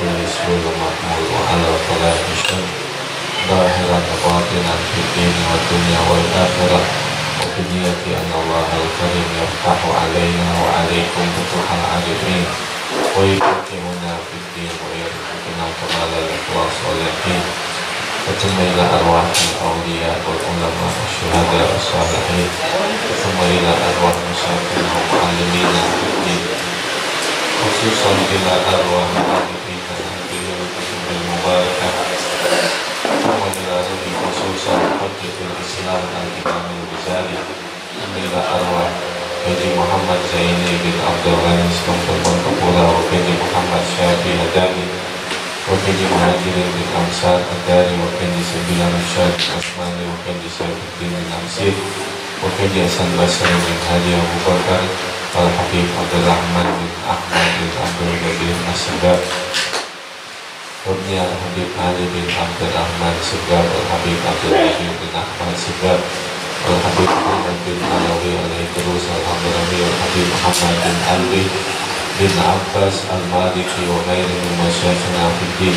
كل سرور محمود وعلى فلاح الشر ظاهرا وباطنا في الدين والدنيا والآخرة وبنية أن الله الكريم يفتح علينا وعليكم فتوح العارفين ويفقهنا في الدين ويرزقنا كمال الإخلاص واليقين ثم إلى أرواح الأولياء والعلماء والشهداء والصالحين ثم إلى أرواح مشايخنا ومعلمينا في الدين خصوصا إلى أرواح والدينا في الكتب المباركة ثم إلى روح خصوصا حجة الإسلام الإمام الغزالي ثم إلى أرواح Haji Muhammad Zaini bin Abdul Ghani Sekampungan Kepula Haji Muhammad Syafi Hadami Haji Muhajirin bin Amsar Adari Haji Sembilan Syed Asmani Haji Syafiqin bin Amsir Haji Hasan Basri bin Haji Abu Bakar Al-Habib Abdul Rahman bin Ahmad bin Abdul Ghabir As-Segab Al-Habib Ali bin Abdul Rahman Segab Al-Habib Abdul Ghabir bin Ahmad Segab Al-Habib Muhammad bin Alawi alaihi terus Al-Hamdulillah Al-Habib Muhammad bin Alwi bin Abbas Al-Maliki wa ghairi min masyayikhina fiddin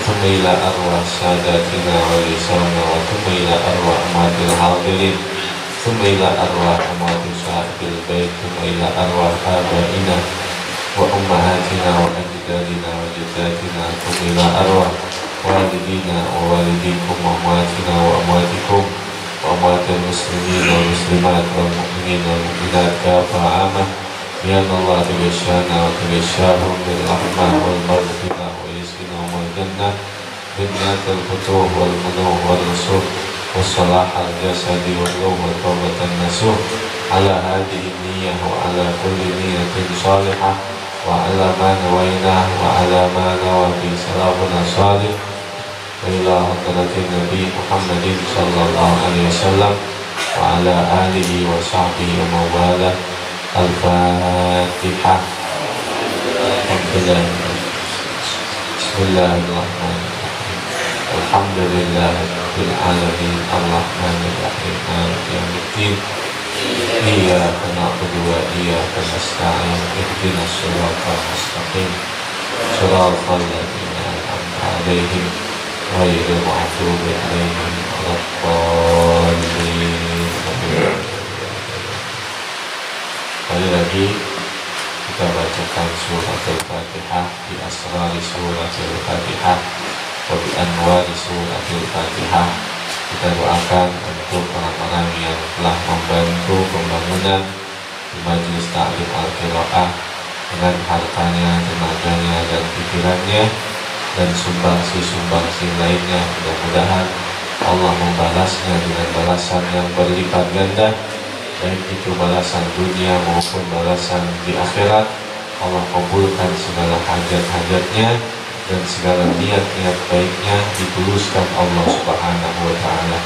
thumma ila arwah sadatina wa lisana wa thumma ila arwah amatil hadirin thumma ila arwah amatil sahibil bait thumma ila arwah abaina wa ummahatina wa ajdadina wa jaddatina thumma ila arwah walidina wa walidikum wa amwatina wa amwatikum وأموات المسلمين والمسلمات والمؤمنين والمؤمنات كافة عامة بأن الله تغشانا وتغشاهم بالرحمة والمغفرة ويسكنهم الجنة بنيات الفتوح والمنوح والرسول والصلاح الجسد والروح والتوبة النسوح على هذه النية وعلى كل نية صالحة وعلى ما نويناه وعلى ما نوى في سلافنا صالح وإلى حضرة النبي محمد صلى الله عليه وسلم وعلى آله وصحبه ومن والاه الفاتحة بسم الله الرحمن الرحيم الحمد لله رب العالمين الرحمن الرحيم مالك يوم الدين إياك نعبد وإياك نستعين اهدنا الصراط المستقيم صراط الذين أنعمت عليهم غير المغضوب عليهم ولا الضالين. Kali lagi kita bacakan surat Al-Fatihah di asrari surat Al-Fatihah wa bi anwari surat Al-Fatihah. Kita doakan untuk orang-orang yang telah membantu pembangunan di Majelis Ta'lim Al-Qiraah dengan hartanya, tenaganya, dan pikirannya dan sumbangsi lainnya. Mudah-mudahan Allah membalasnya dengan balasan yang berlipat ganda, baik itu balasan dunia maupun balasan di akhirat. Allah kabulkan segala hajat-hajatnya dan segala niat-niat baiknya dituluskan Allah Subhanahu wa ta'ala.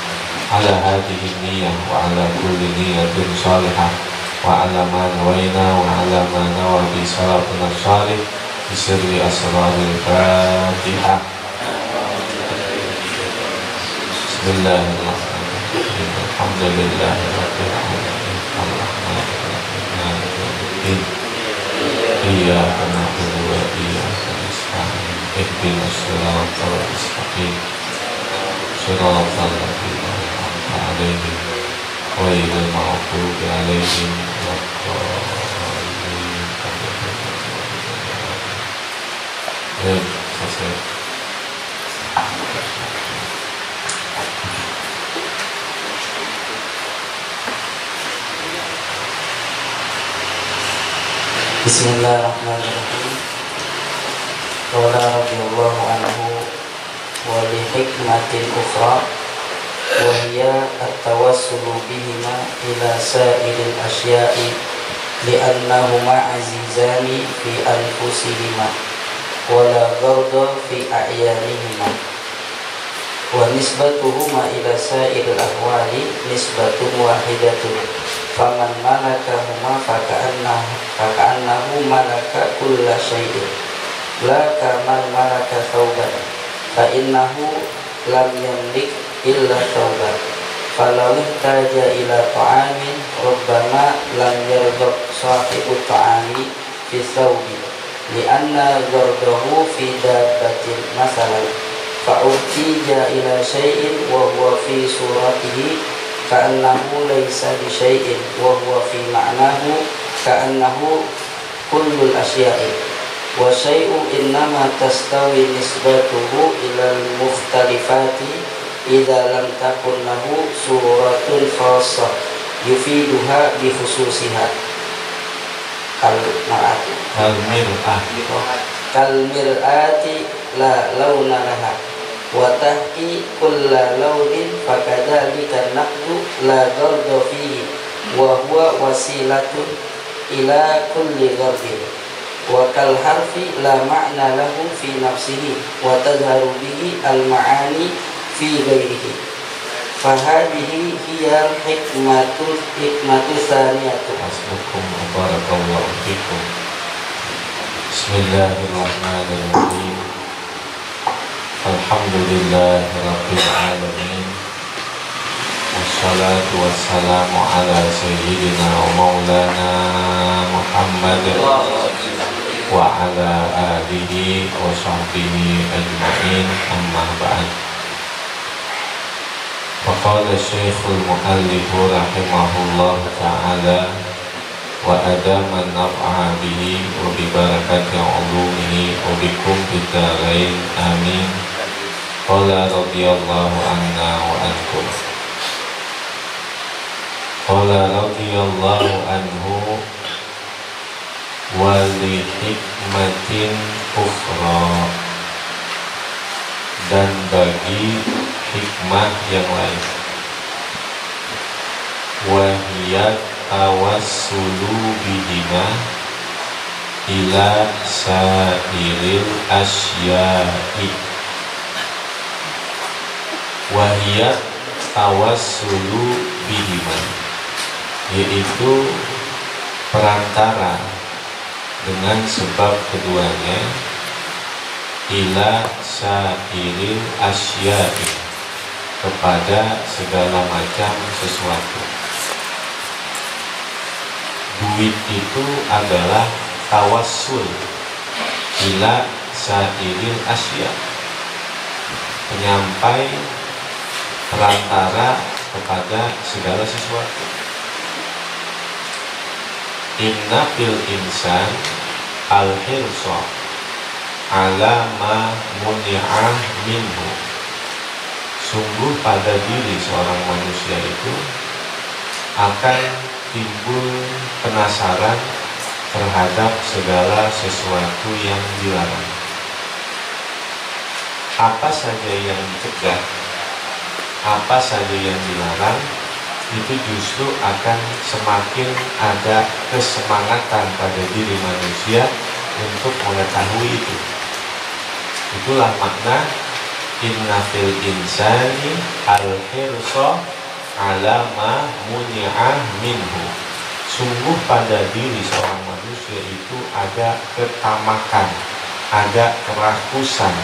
Ala hadhihi niyyah wa ala kulli niyatin salihah wa ala ma nawaina wa ala ma nawa bi salafuna salih bisirri asraril Fatihah. Bismillahirrahmanirrahim. Alhamdulillahirabbil alamin. Arrahmanirrahim. Maliki yaumiddin. Iyyaka na'budu wa iyyaka nasta'in. Ihdinas siratal mustaqim. Siratal ladzina an'amta 'alaihim ghairil maghdubi 'alaihim waladdallin. Selesai. Bismillahirrahmanirrahim. Qala radhiyallahu anhu wa li hikmatin ukhra wa hiya at-tawassulu bihima ila sa'iril asya'i li'annahuma azizani fi anfusihima wa la gharda fi a'yanihima wa nisbatuhuma ila sa'iril ahwali nisbatun wahidatun faman malakahuma faka'annahu malaka kulla syai'in la kaman malaka thawban fa innahu lam yamlik illa thawban falau ihtaja ila ta'amin rabbama lam yarzuq sahibu ta'ami fi thawbi li'anna ghardahu fi dabbatin masalan fa'urtija ila syai'in wa huwa fi suratihi ka'annahu laysa bi syai'in wa huwa fi ma'nahu ka'annahu kullul asya'i wa syai'u innama tastawi nisbatuhu ilal mukhtalifati idza lam takun lahu suratun khassah yufiduha bi khususiha kal mir'ati la launa laha wa tahki kulla launin fakadzalika naqdu la gharda fihi wa huwa wasilatun ila kulli ghardin wa kal harfi la ma'na lahu fi nafsihi wa tadharu bihi al ma'ani fi ghairihi fahadihi hiya hikmatu tsaniyatu. Assalamualaikum warahmatullahi wabarakatuh. Bismillahirrahmanirrahim. Alhamdulillahirabbil alamin. Wassalatu wassalamu ala sayyidina wa maulana Muhammad wa ala alihi wa sahbihi ajma'in, amma ba'd. Faqala Syekhul Mu'allif rahimahullah ta'ala wa adama naf'a bihi wa bi barakati ulumihi wa bikum bidarain amin. Qala radiyallahu anna wa ankum. Qala radiyallahu anhu wa li hikmatin ukhra, dan bagi hikmah yang lain, wahiyat tawassulu bihima ila sairil asya'i, wahiyat tawassulu bihima, yaitu perantara dengan sebab keduanya, ila sairil asya'i, kepada segala macam sesuatu. Duit itu adalah tawassul ila sairil asya, penyampai, perantara kepada segala sesuatu. Inna fil insan al-hirsa ala ma muni'ah minhu, sungguh pada diri seorang manusia itu akan timbul penasaran terhadap segala sesuatu yang dilarang. Apa saja yang dicegah, apa saja yang dilarang, itu justru akan semakin ada kesemangatan pada diri manusia untuk mengetahui itu. Itulah makna inna fil insani al-hirsa ala ma muni'ah minhu, sungguh pada diri seorang manusia itu ada ketamakan, ada kerakusan,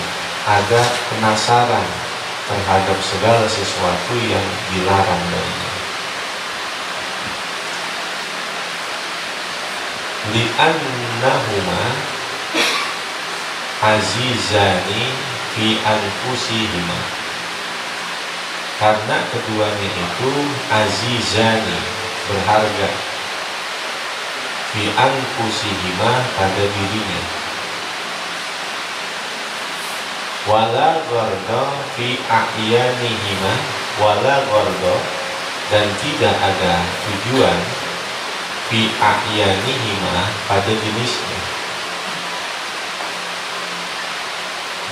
ada penasaran terhadap segala sesuatu yang dilarang darinya. Li'annahuma azizani fi anfusihima, karena keduanya itu azizani, berharga, fi anfusihima, pada dirinya, wala gharda fi a'yanihima, wala gharda, dan tidak ada tujuan, fi a'yanihima, pada jenisnya.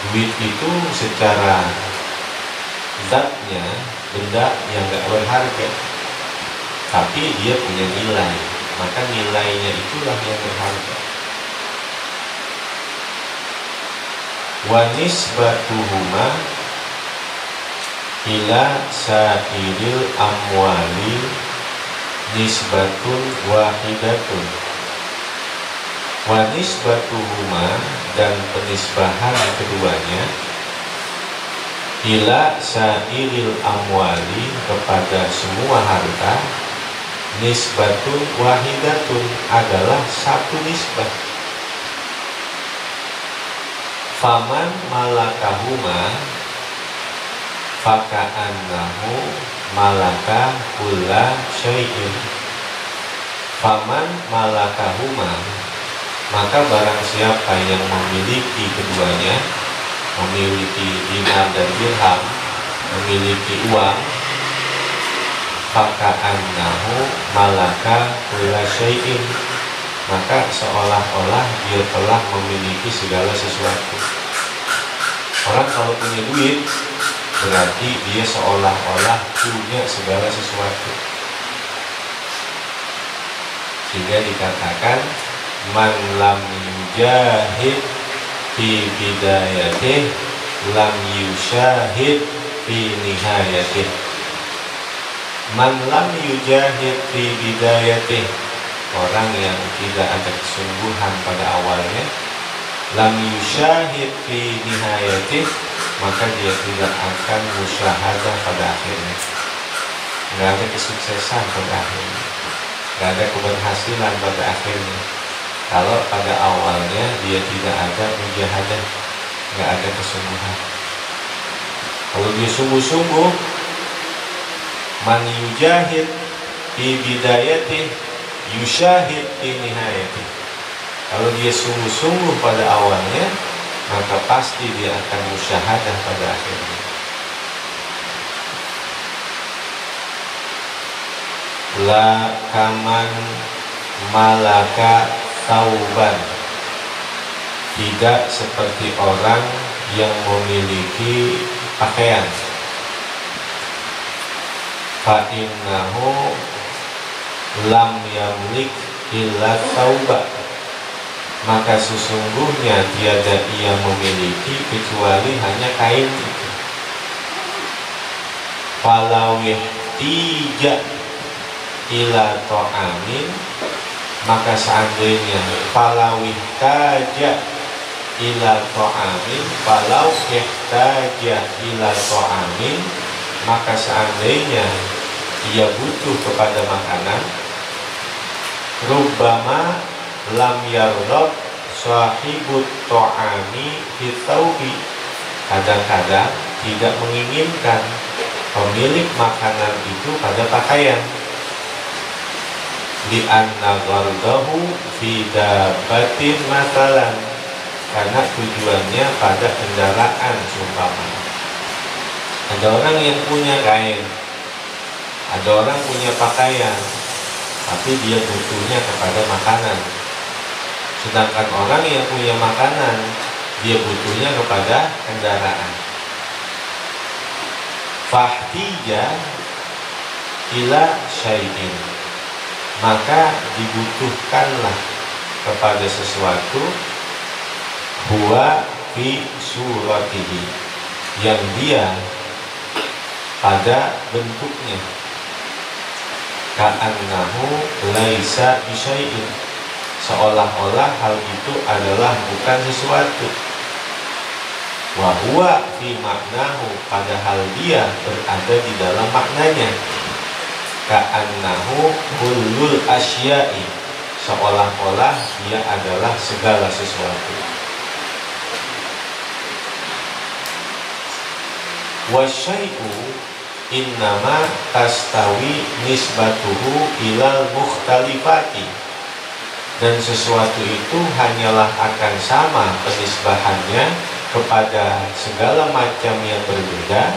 Duit itu secara zatnya benda yang gak berharga, tapi dia punya nilai, maka nilainya itulah yang berharga. Wa nisbatuhuma ila sairil amwali nisbatun wahidatun. Wa nisbatuhuma, dan penisbahan keduanya, ila sairil amwali, kepada semua harta, nisbatun wahidatun, adalah satu nisbah. Faman malakahuma faka'annahu malaka kulla syai'in. Faman malakahuma, maka barang siapa yang memiliki keduanya, memiliki dinar dan dirham, memiliki uang, faka'annahu malaka kulla syai'in, maka seolah-olah dia telah memiliki segala sesuatu. Orang kalau punya duit, berarti dia seolah-olah punya segala sesuatu. Sehingga dikatakan man lam yujahid fi bidayatih lam yusyahid fi nihayatih. Man lam yujahid fi bidayatih, orang yang tidak ada kesungguhan pada awalnya, lam yusyahid fi nihayatih, maka dia tidak akan musyahadah pada akhirnya. Nggak ada kesuksesan pada akhirnya, nggak ada keberhasilan pada akhirnya. Kalau pada awalnya dia tidak ada mujahadah, nggak ada kesungguhan. Kalau dia sungguh-sungguh, man yujahid fi bidayatih yusyahid fi nihayatih. Kalau dia sungguh-sungguh pada awalnya, maka pasti dia akan musyahadah pada akhirnya. La kaman malaka tauban, tidak seperti orang yang memiliki pakaian. Fa innahu lam yamlik illa tauba, maka sesungguhnya tiada ia memiliki kecuali hanya kain itu. Falawih tija ila to'amin, maka seandainya falawih taja ila to'amin, falawih taja ila to'amin, maka seandainya ia butuh kepada makanan, rubbama lam yardot sahibut to'ami hitaubi, kadang-kadang tidak menginginkan pemilik makanan itu pada pakaian. Li'anna ghardahu fi dabatin masalan, karena tujuannya pada kendaraan seumpama. Ada orang yang punya kain, ada orang punya pakaian, tapi dia butuhnya kepada makanan. Sedangkan orang yang punya makanan, dia butuhnya kepada kendaraan. Fahtija ila syai'in, maka dibutuhkanlah kepada sesuatu, huwa fi suratihi, yang dia pada bentuknya, ka'annahu laisa bisyai'in, seolah-olah hal itu adalah bukan sesuatu. Wa huwa fi maknahu, padahal dia berada di dalam maknanya. Ka'annahu kullul asya'i, seolah-olah dia adalah segala sesuatu. Wasyai'u innama tastawi nisbatuhu ilal mukhtalifati, dan sesuatu itu hanyalah akan sama penisbahannya kepada segala macam yang berbeda,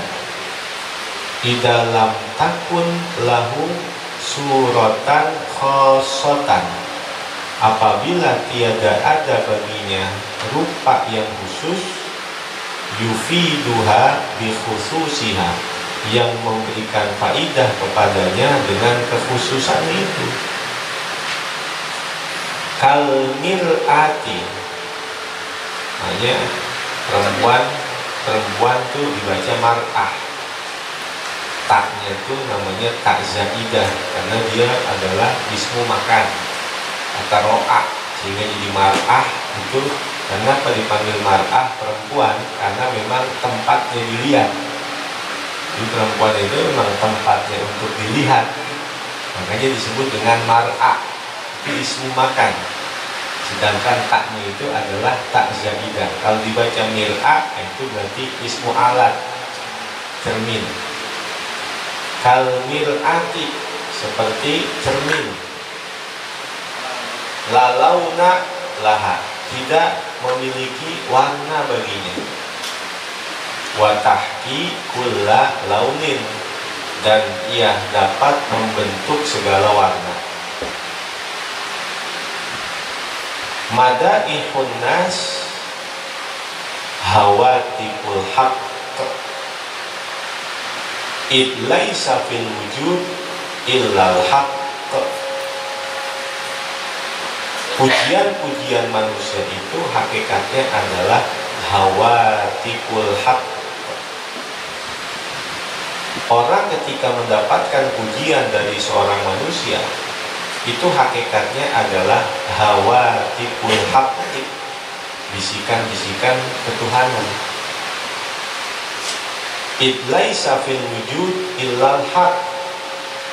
di dalam takun lahu suratan khosotan, apabila tiada ada baginya rupa yang khusus, yufiduha bikhususiha, yang memberikan faidah kepadanya dengan kekhususan itu. Kalmir'ati, hanya perempuan tuh dibaca mar'ah, taknya tuh namanya tak zaidah karena dia adalah ismu makan atau ro'ah, sehingga jadi mar'ah itu. Kenapa dipanggil mar'ah perempuan? Karena memang tempatnya dilihat. Jadi perempuan itu memang tempatnya untuk dilihat, makanya disebut dengan mar'ah, itu ismu makan. sedangkan taknya itu adalah tak zaidah. Kalau dibaca mir'ah itu berarti ismu alat, cermin. Kal mir'ati, seperti cermin. La launa laha, tidak memiliki warna baginya. Wa tahki kulla launin, dan ia dapat membentuk segala warna. Madaihun nas hawatikul haqq id laisa fil wujud illal haqq. Pujian-pujian manusia itu hakikatnya adalah hawatikul haqq. Orang ketika mendapatkan pujian dari seorang manusia, itu hakikatnya adalah hawatikul haqq, bisikan-bisikan ketuhanan. Idlaisa fil wujud illal haq,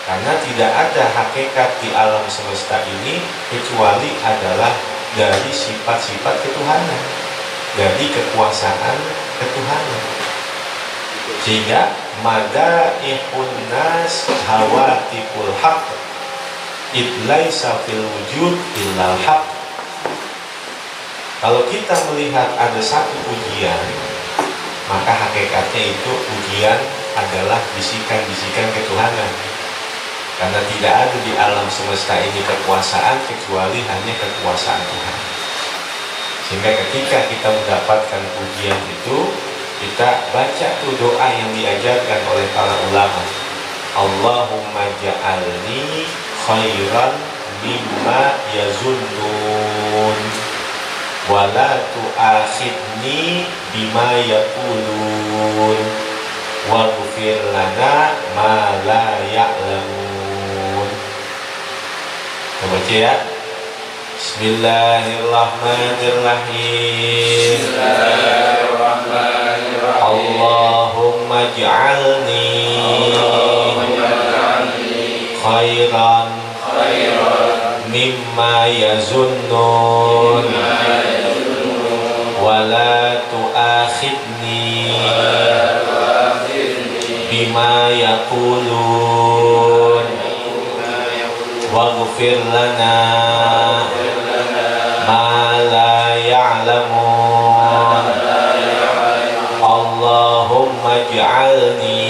karena tidak ada hakikat di alam semesta ini kecuali adalah dari sifat-sifat ketuhanan, dari kekuasaan ketuhanan. Sehingga madaihun nas hawatikul haqq idlaisa fil wujud illal haq. Kalau kita melihat ada satu pujian, maka hakikatnya itu pujian adalah bisikan-bisikan ketuhanan, karena tidak ada di alam semesta ini kekuasaan kecuali hanya kekuasaan Tuhan. Sehingga ketika kita mendapatkan pujian itu, kita baca tuh doa yang diajarkan oleh para ulama. Allahumma ja'alni khairan mimma yazunnun wala tu'akhidni bima yaqulun waghfir lana ma la ya'lamun. Kita baca ya. Bismillahirrahmanirrahim. Allahumma ja'alni khairan mimma yazunnun wala tu'akhidni bima yaqulun waghfir lana ma la ya'lamun. Allahumma ij'alni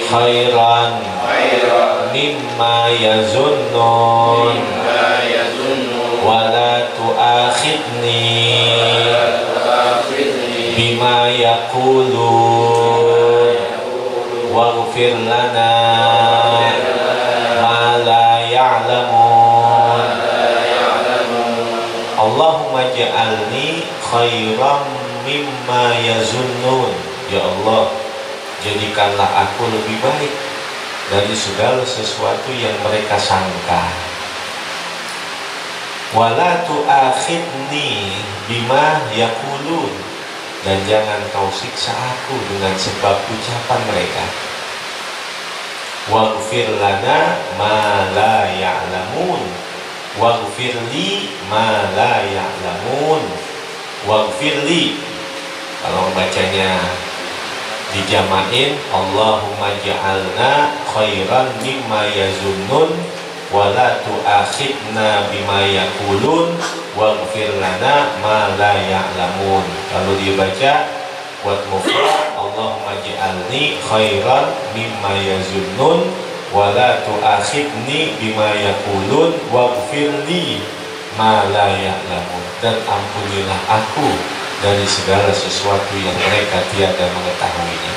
khairan mimma yazunnun wala tu'akhidni bima yaqulun waghfir lana ma la ya'lamun. Allahumma ja'alni khairan mimma yazunnun. Ya Allah, jadikanlah aku lebih baik dari segala sesuatu yang mereka sangka. Wala tu'akhidni bima yaqulun, dan jangan kau siksa aku dengan sebab ucapan mereka. Waghfir lana ma la ya'lamun, waghfir li ma la ya'lamun. Waghfir li, kalau bacanya dijamain, Allahumma ja'alna khairan mimma yazunnun wala tu'akhidna bima yaqulun waghfir lana ma la ya'lamun. Kalau dibaca buat mufrad, Allahumma ja'alni khairan mimma yazunnun wala tu'akhidni bima yaqulun waghfir li ma la ya'lamun, dan ampunilah aku dari segala sesuatu yang mereka tiada mengetahuinya.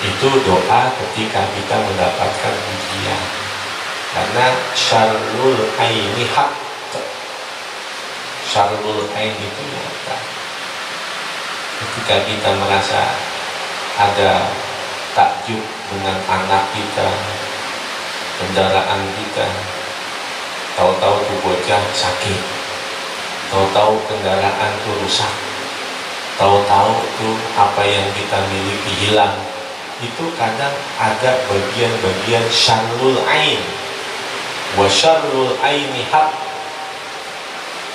Itu doa ketika kita mendapatkan pujian, karena syarrul aini haq. Syarrul aini itu nyata. Ketika kita merasa ada takjub dengan anak kita, kendaraan kita, tahu-tahu tuh bocah sakit, tahu-tahu kendaraan tuh rusak, tahu-tahu tuh apa yang kita miliki hilang. Itu kadang ada bagian-bagian syarrul ain wa syarrul aini haq,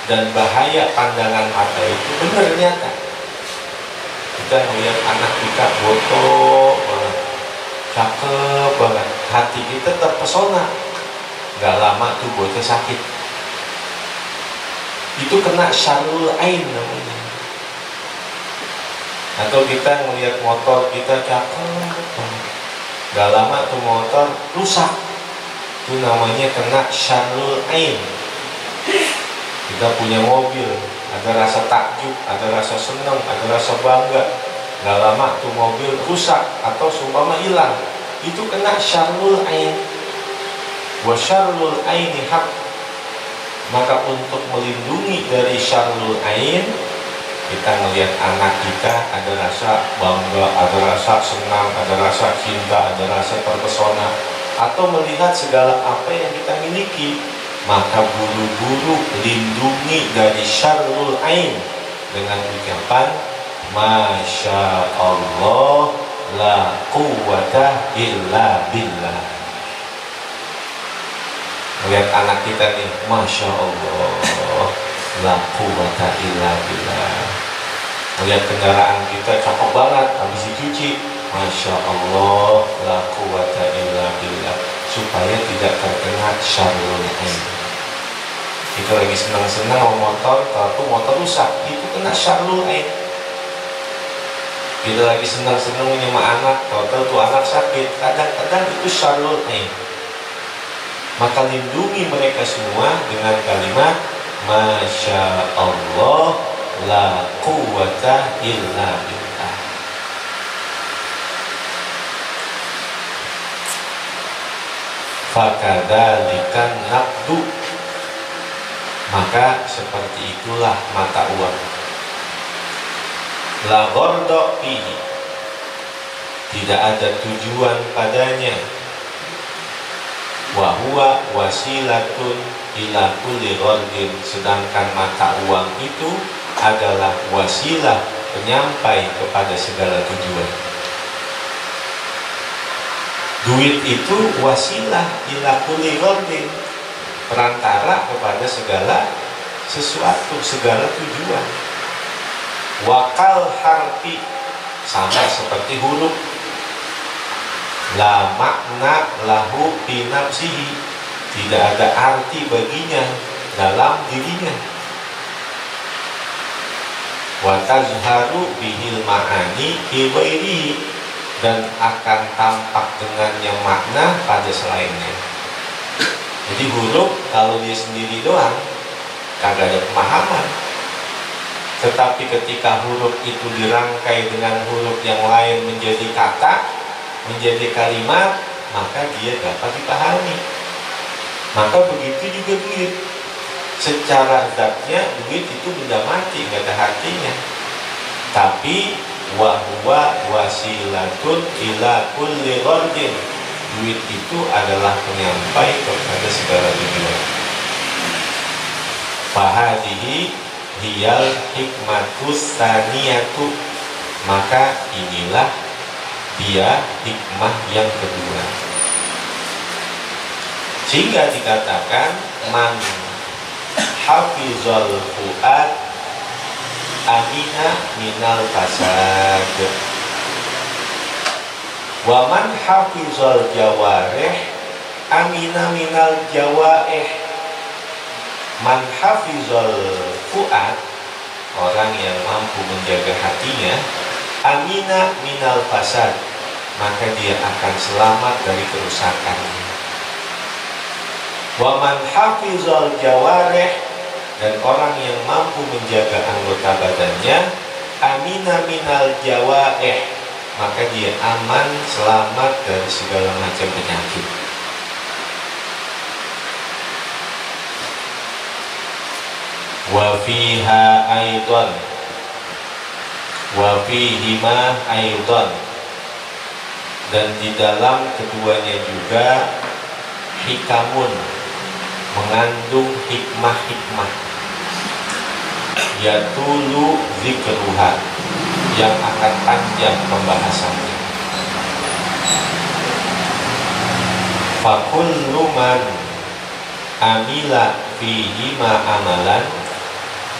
dan bahaya pandangan mata itu benar nyata. Kita melihat anak kita botok banget, cakep banget, hati kita terpesona, gak lama tuh bocah sakit. Itu kena syarrul ain namanya. Atau kita melihat motor kita cakep banget, gak lama tuh motor rusak, itu namanya kena syarrul ain. Kita punya mobil, ada rasa takjub, ada rasa senang, ada rasa bangga, gak lama tuh mobil rusak atau seumpama hilang, itu kena syarrul ain. Wa syarrul aini haq. Maka untuk melindungi dari syarrul ain, kita melihat anak kita ada rasa bangga, ada rasa senang, ada rasa cinta, ada rasa terpesona, atau melihat segala apa yang kita miliki, maka buru-buru lindungi dari syarrul ain dengan ucapan Masya Allah la quwwata illa billah. Melihat anak kita nih, Masya Allah la quwwata illa billah. Melihat kendaraan kita cakep banget, habis dicuci, Masya Allah la quwwata illa billah, supaya tidak terkena syarrul ain. Kita lagi senang-senang mau motor, kalau motor rusak, itu kena syarrul ain. Kita lagi senang-senang sama anak, kalau tuh anak sakit, kadang-kadang itu syarrul ain. Maka lindungi mereka semua dengan kalimat Masya Allah la quwwata illa billah. Fakadzalikan naqdu. Maka seperti itulah mata uang. La gharda fihi. Tidak ada tujuan padanya. Wa huwa wasilatun ila kulli ghardin. Sedangkan mata uang itu adalah wasilah penyampai kepada segala tujuan. Duit itu wasilah ila kulli ghardin, perantara kepada segala sesuatu, segala tujuan. Wakal harfi, sama seperti huruf. La makna lahu fi nafsihi, tidak ada arti baginya dalam dirinya. Wa tazharu bihil ma'ani fi ghairihi, dan akan tampak dengannya makna pada selainnya. Jadi huruf kalau dia sendiri doang kagak ada pemahaman. Tetapi ketika huruf itu dirangkai dengan huruf yang lain menjadi kata, menjadi kalimat, maka dia dapat dipahami. Maka begitu juga duit. Secara zatnya duit itu benda mati, nggak ada artinya. Tapi wahwa wasilatun ila kulli ghardin, duit itu adalah penyampai kepada segala tujuan. Fahadihi hiyal hikmatus saniyatu, maka inilah dia hikmah yang kedua. Sehingga dikatakan man hafizal fuad amina minal fasad, wa man hafizal jawarih amina minal jawaih. Man hafizal fuad, orang yang mampu menjaga hatinya, amina minal fasad, maka dia akan selamat dari kerusakan. Wa man hafizal jawarih, dan orang yang mampu menjaga anggota badannya, amina minal jawaih, maka dia aman, selamat dari segala macam penyakit. Wa fiha aidan, wa fihima aidan, dan di dalam keduanya juga hikamun, mengandung hikmah-hikmah, yatulu zikruha, yang akan panjang pembahasannya. Fakullu man amila fihima amalan,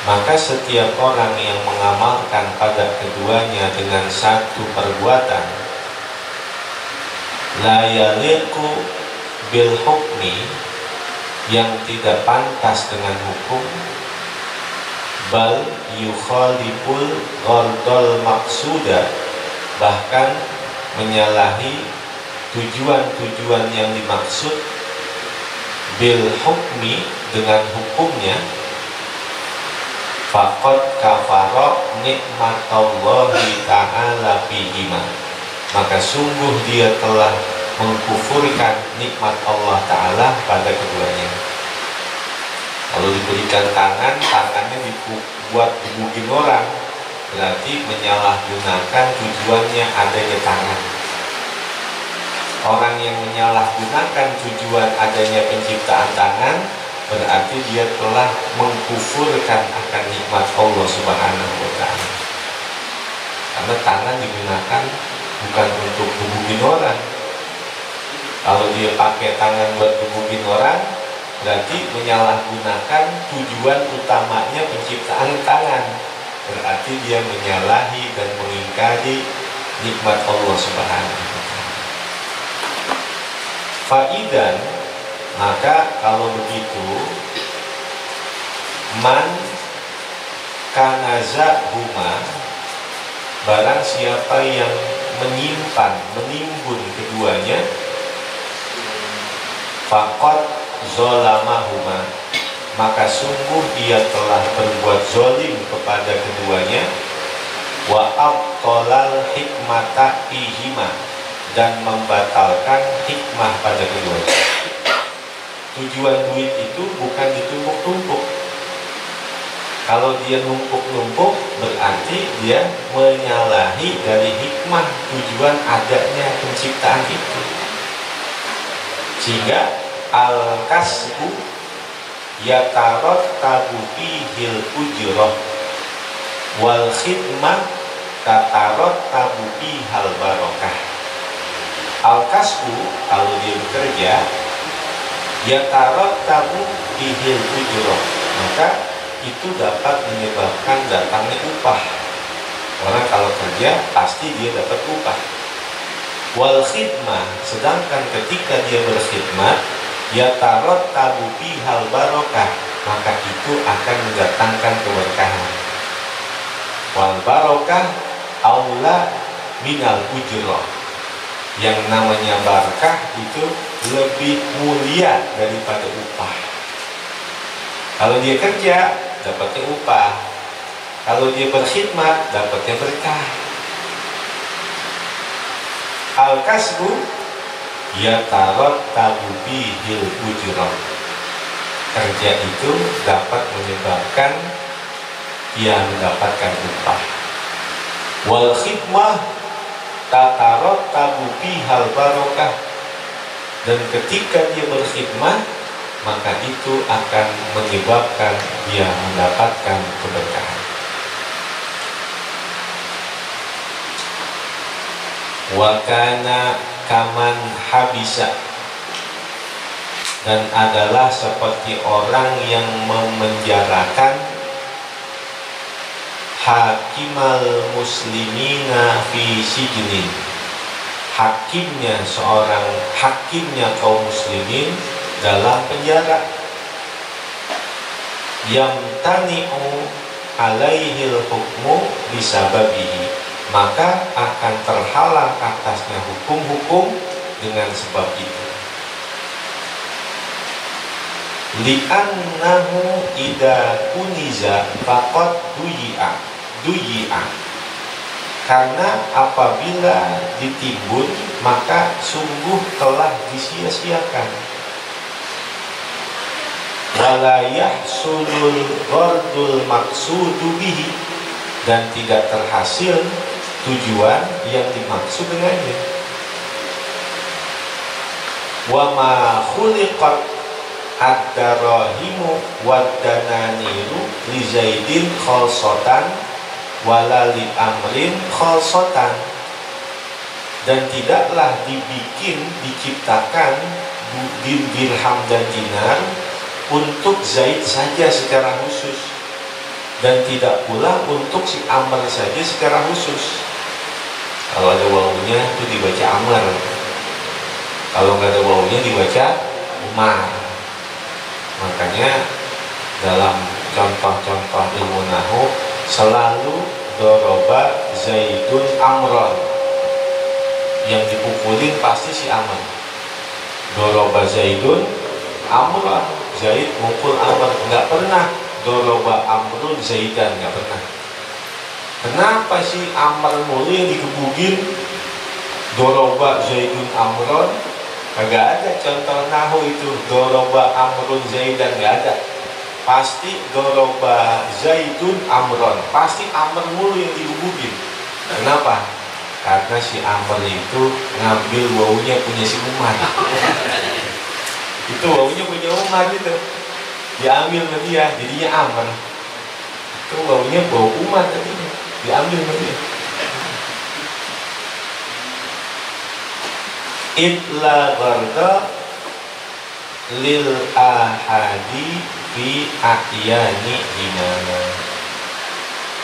maka setiap orang yang mengamalkan pada keduanya dengan satu perbuatan, la yaliqu bil hukmi, yang tidak pantas dengan hukum, bal yukhaliful ghardal maksuda, bahkan menyalahi tujuan-tujuan yang dimaksud, bil hukmi, dengan hukumnya, faqad kafara nikmatallahi ta'ala fihima, maka sungguh dia telah mengkufurkan nikmat Allah Ta'ala pada keduanya. Kalau diberikan tangan, tangannya dibuat gebukin orang, berarti menyalahgunakan tujuannya adanya tangan. Orang yang menyalahgunakan tujuan adanya penciptaan tangan, berarti dia telah mengkufurkan akan nikmat Allah Subhanahu wa Ta'ala. Karena tangan digunakan bukan untuk gebukin orang. Kalau dia pakai tangan buat gebukin orang, berarti menyalahgunakan tujuan utamanya penciptaan tangan. Berarti dia menyalahi dan mengingkari nikmat Allah Subhanahu wa Ta'ala. Faidan, maka kalau begitu, man kanazahuma, barang siapa yang menyimpan, menimbun keduanya, faqad zolamahuma, maka sungguh dia telah berbuat zolim kepada keduanya, wa abtolal hikmata ihima, dan membatalkan hikmah pada keduanya. Tujuan duit itu bukan ditumpuk-tumpuk. Kalau dia numpuk-numpuk, berarti dia menyalahi dari hikmah tujuan adanya penciptaan itu. Sehingga al-kasbu yatarot tabuhi hil ujroh, wal khidmah tatarot tabuhi hal barokah. Al-kasbu, kalau dia bekerja, yatarot tabuhi hil ujroh, maka itu dapat menyebabkan datangnya upah. Orang kalau kerja pasti dia dapat upah. Wal khidmah, sedangkan ketika dia berkhidmat, ya tarot tabubi hal barokah, maka itu akan mendatangkan keberkahan. Wal barokah aula minal ujroh, yang namanya barakah itu lebih mulia daripada upah. Kalau dia kerja, dapatnya upah. Kalau dia berkhidmat, dapatnya berkah. Al-kasbu yatarot tabubi hil ujroh, kerja itu dapat menyebabkan dia mendapatkan upah. Wal khidmah tatarot tabubi hal barokah, dan ketika dia berkhidmat, maka itu akan menyebabkan dia mendapatkan keberkahan. Wa kana kaman habisa, dan adalah seperti orang yang memenjarakan hakimal muslimina fi sijnin, hakimnya kaum muslimin dalam penjara, yang tani'u alaihil hukmu bisababihi, maka akan terhalang atasnya hukum-hukum dengan sebab itu. Li'annahu idza kuniza faqad duyi'a, karena apabila ditimbun maka sungguh telah disia-siakan. Wala yahsulul ghardul maqsudu bihi, dan tidak terhasil tujuan yang dimaksud dengannya. Wa ma khuliqat ad-darahimu wad-dananiru li Zaidin khalsatan wala li amrin khalsatan, dan tidaklah diciptakan dirham dan dinar untuk Zaid saja secara khusus, dan tidak pula untuk si Amr saja secara khusus. Kalau ada wawunya itu dibaca Amr, kalau nggak ada wawunya dibaca Umar. Makanya dalam contoh-contoh ilmu nahu selalu doroba Zaidun Amron, yang dipukulin pasti si Amr. Doroba Zaidun Amron, Zaid mukul Amr. Nggak pernah doroba Amrun Zaidan, nggak pernah. Kenapa sih Amr mulu yang digebugin? Doroba Zaidun Amron, kagak ada contoh nahu itu doroba Amrun Zaidan, nggak ada. Pasti doroba Zaidun Amron, pasti Amr mulu yang digebugin. Kenapa? Karena si Amr itu ngambil wawunya punya si Umar. Itu wawunya punya Umar itu, diambil sama dia, jadinya Amr. Itu wawunya bau Umar tadinya, diambil sama dia. Itla gharda lil ahadi fi ahyani imana.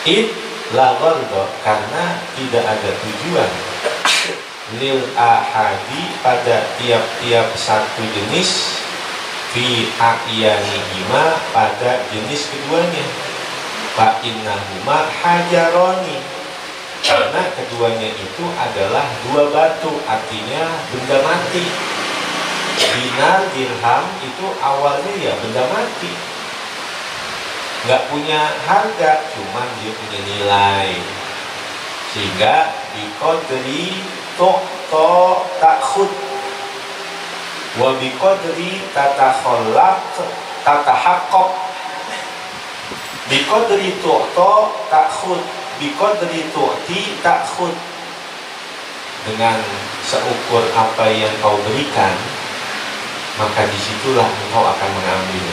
Itla gharda, karena tidak ada tujuan, lil ahadi pada tiap-tiap satu jenis, fi ahyani ima pada jenis keduanya. Fa innahuma hajaroni, karena keduanya itu adalah dua batu, artinya benda mati. Dinar dirham itu awalnya ya benda mati, nggak punya harga, cuman dia punya nilai, sehingga biqadri tu'ta ta'khud wa biqadri tatakhallaq tatahaqqaq. Biqadri tu'ta ta'khud, biqadri tu'ti ta'khud, dengan seukur apa yang kau berikan, maka disitulah engkau akan mengambil.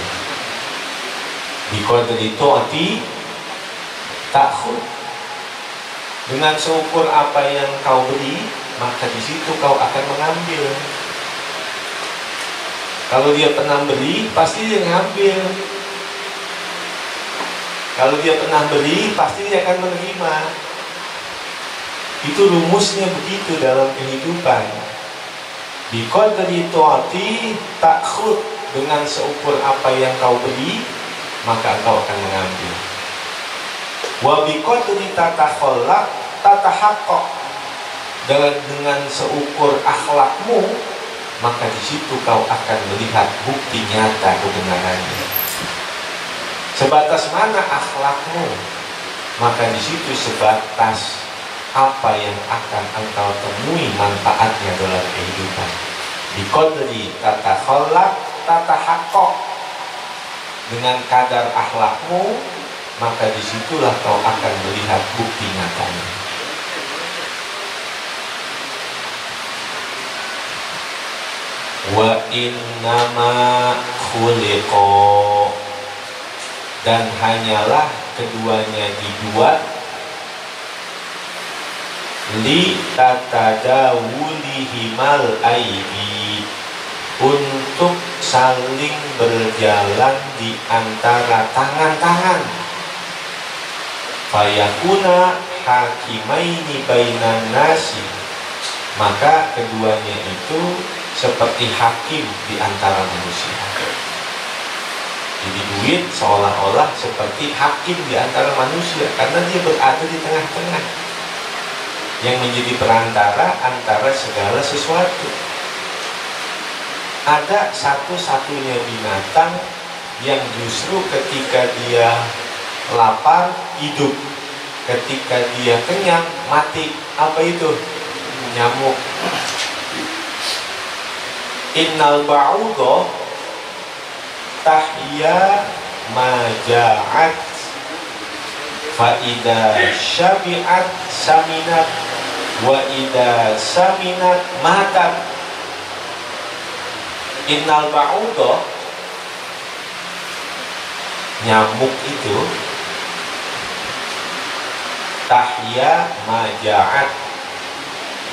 Biqadri tu'ti ta'khud, dengan seukur apa yang kau beri, maka disitu kau akan mengambil. Kalau dia pernah beri, pasti dia ngambil. Kalau dia pernah beri, pasti dia akan menerima. Itu rumusnya begitu dalam kehidupan. Biqadri tu'ti ta'khud, dengan seukur apa yang kau beri, maka engkau akan mengambil. Wa biqadri tatakhallaq tatahaqqaq, dengan seukur akhlakmu, maka di situ kau akan melihat bukti nyata kebenarannya. Sebatas mana akhlakmu, maka di situ sebatas apa yang akan engkau temui manfaatnya dalam kehidupan. Biqadri tatakhallaq tatahaqqaq, dengan kadar akhlakmu, maka disitulah kau akan melihat bukti nyatanya. Wa innama khuliqa, dan hanyalah keduanya dibuat, li tatadawulihimal aidi, untuk saling berjalan di antara tangan-tangan. Fayakuna hakimaini bainan nasi, maka keduanya itu seperti hakim di antara manusia. Jadi duit seolah-olah seperti hakim di antara manusia, karena dia berada di tengah-tengah, yang menjadi perantara antara segala sesuatu. Ada satu-satunya binatang yang justru ketika dia lapar hidup, ketika dia kenyang mati. Apa itu? Nyamuk. Innal ba'udha tahya maja'at fa idza syabi'at saminat wa idza saminat matat. Innal ba'udha, nyamuk itu, tahya maja'at,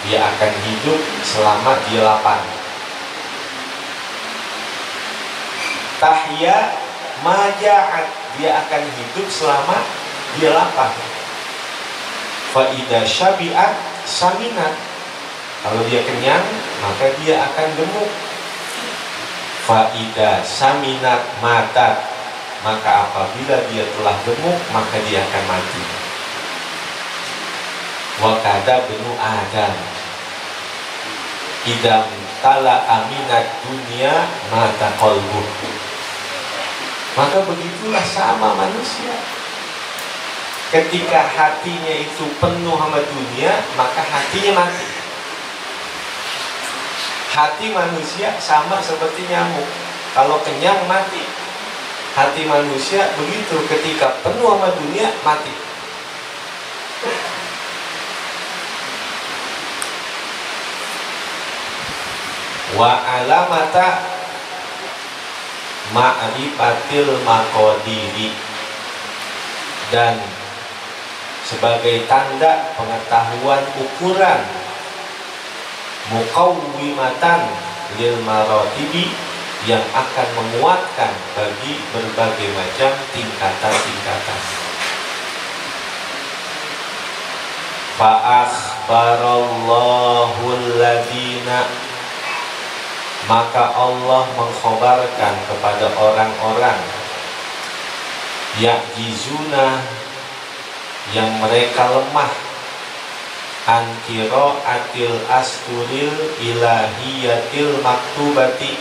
dia akan hidup selama dia lapar. tahya maja'at, dia akan hidup selama dia lapar. Fa idza syabi'at saminat, kalau dia kenyang maka dia akan gemuk. Fa idza saminat matat, maka apabila dia telah gemuk maka dia akan mati. Wa kada benu adam idam tala aminat dunia mata qalbu. Maka begitulah sama manusia. Ketika hatinya itu penuh sama dunia, maka hatinya mati. Hati manusia sama seperti nyamuk, kalau kenyang mati. Hati manusia begitu, ketika penuh sama dunia mati. Wa alamata ma'rifatil maqadiri, dan sebagai tanda pengetahuan ukuran muqawwimatan lil maratibi, yang akan menguatkan bagi berbagai macam tingkatan-tingkatan. Fa akhbarallahu alladhina, maka Allah mengkhabarkan kepada orang-orang ya'jizuna, yang mereka lemah, an qiraatil asturil ilahiyatil maktubati,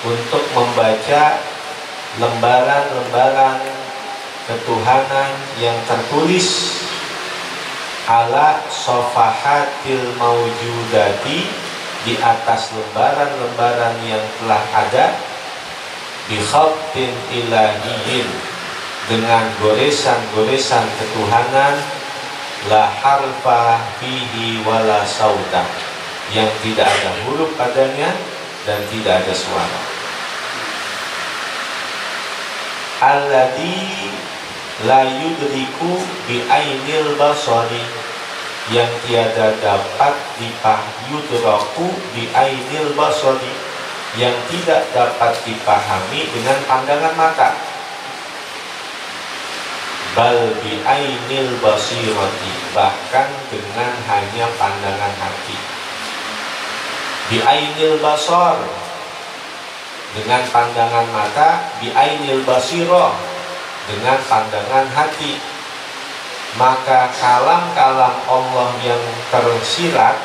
untuk membaca lembaran-lembaran ketuhanan yang tertulis, ala sofahatil maujudati, di atas lembaran-lembaran yang telah ada, bi khattin ilahiyin, dengan goresan-goresan ketuhanan, la harfa fihi wala sauta, yang tidak ada huruf padanya dan tidak ada suara. Alladzi la yudriku bi ainil basari, yang tiada dapat yudraku bi ainil basari, yang tidak dapat dipahami dengan pandangan mata. Bal bi ainil basirati, bahkan dengan hanya pandangan hati. Bi ainil basar, dengan pandangan mata. Bi ainil basirah, dengan pandangan hati. Maka kalam-kalam Allah yang tersirat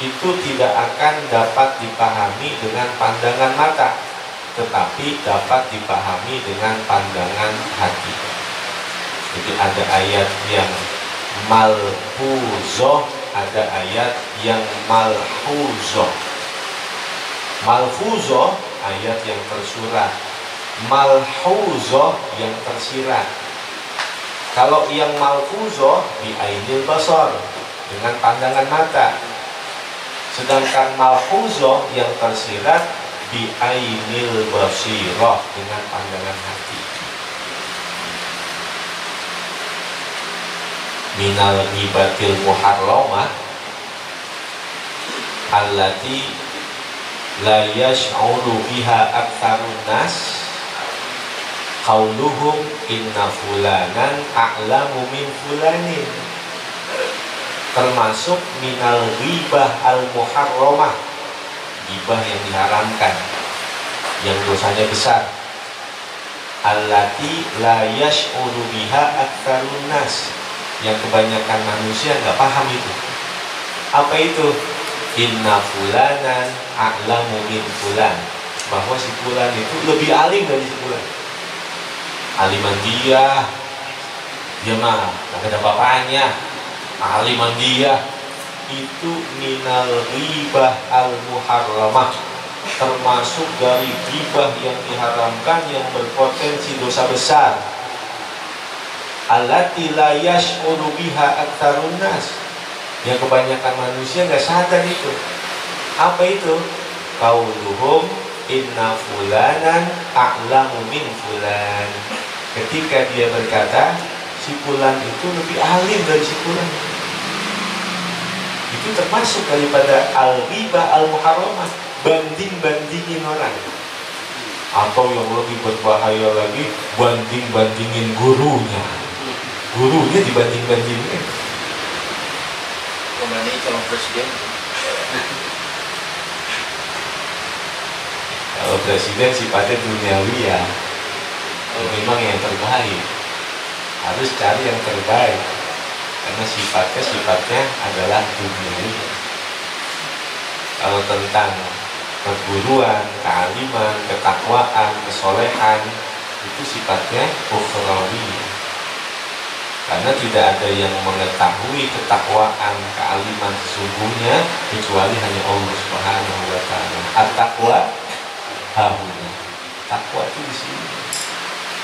itu tidak akan dapat dipahami dengan pandangan mata, tetapi dapat dipahami dengan pandangan hati. Jadi ada ayat yang malfuzoh, ada ayat yang malfuzoh. Malfuzoh ayat yang tersurat, malfuzoh yang tersirat. Kalau yang malfuzoh bi ainil basar, dengan pandangan mata. Sedangkan malfuzoh yang tersirat bi ainil basirah, dengan pandangan hati. Minal ghibatil muharramah allati la yash'uru biha aktsarun nas, qauluhum inna fulanan a'lamu min fulanin. Termasuk minal ghibah al muharramah, ghibah yang diharamkan, yang dosanya besar. Allati la yash'uru biha aktsarun nas, yang kebanyakan manusia nggak paham itu. Apa itu? Inna fulanan a'lamu min fulan, bahwa si fulan itu lebih alim dari si fulan. Aliman dia mah gak ada bapaknya. Aliman dia itu minal ghibah al muharramah, termasuk dari ghibah yang diharamkan, yang berpotensi dosa besar. Allati la yash'uru biha aktsarun nas, yang kebanyakan manusia nggak sadar itu. Apa itu? Qauluhum inna fulanan a'lamu min fulan, ketika dia berkata si fulan itu lebih alim dari si fulan. Itu termasuk daripada al-ghibah al-muharramah, banding-bandingin orang. Atau yang lebih berbahaya lagi, banding-bandingin gurunya. Gurunya dibanding-bandingin. Kemana calon presiden? Kalau presiden sifatnya duniawi ya, memang yang terbaik. Harus cari yang terbaik, karena sifatnya adalah duniawi. Kalau tentang perguruan, kealiman, ketakwaan, kesolehan, itu sifatnya ukhrawi. Karena tidak ada yang mengetahui ketakwaan, kealiman sesungguhnya kecuali hanya Allah Subhanahu wa taala. At-taqwa hahuna. Takwa itu di sini.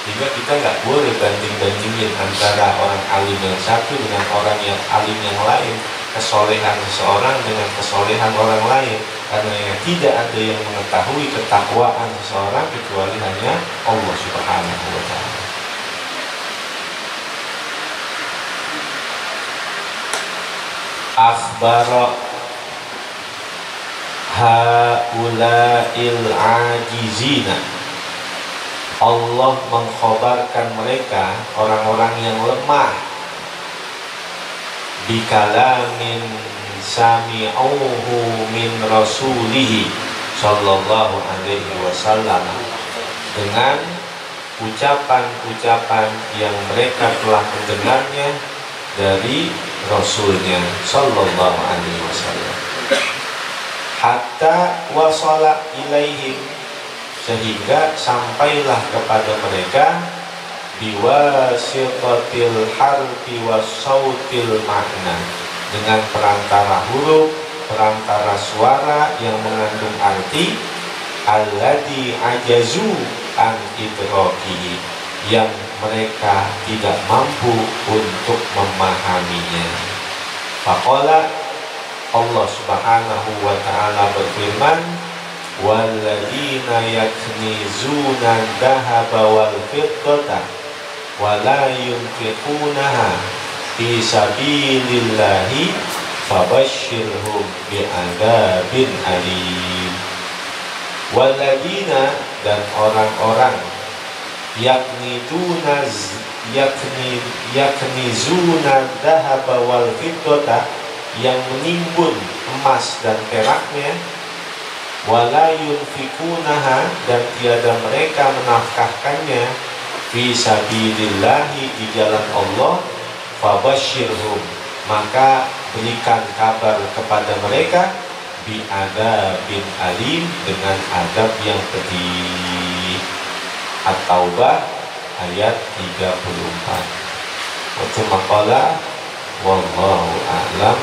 Sehingga kita nggak boleh banding-bandingin antara orang alim yang satu dengan orang yang alim yang lain, kesolehan seseorang dengan kesolehan orang lain, karena tidak ada yang mengetahui ketakwaan seseorang kecuali hanya Allah Subhanahu wa taala. Akhbara haula'il ajizina, Allah mengkhabarkan mereka orang-orang yang lemah, bikalamin sami'uhu min rasulihi sallallahu alaihi wasallam, dengan ucapan-ucapan yang mereka telah mendengarnya dari Rasulnya sallallahu alaihi wasallam, hatta wasala ilaihim, sehingga sampailah kepada mereka biwasitatil harfi wasautil makna, dengan perantara huruf, perantara suara yang mengandung arti, alladzi ajazu an idrakihi, yang mereka tidak mampu untuk memahaminya. Faqala, Allah Subhanahu wa ta'ala berfirman, walladzina yaknizuna dhahaba wal fiddata wa la yunfiqunaha fi sabilillahi fabashshirhum bi'adzabin alim. Walladzina, dan orang-orang, yaknizuna dhahaba wal fiddata, yang menimbun emas dan peraknya, wala yunfikunaha, dan tiada mereka menafkahkannya, fi sabilillahi, di jalan Allah, fabashshirhum, maka berikan kabar kepada mereka, bi'adzabin alim, dengan adab yang pedih. At-Taubah ayat 34. Wa qala wallahu a'lam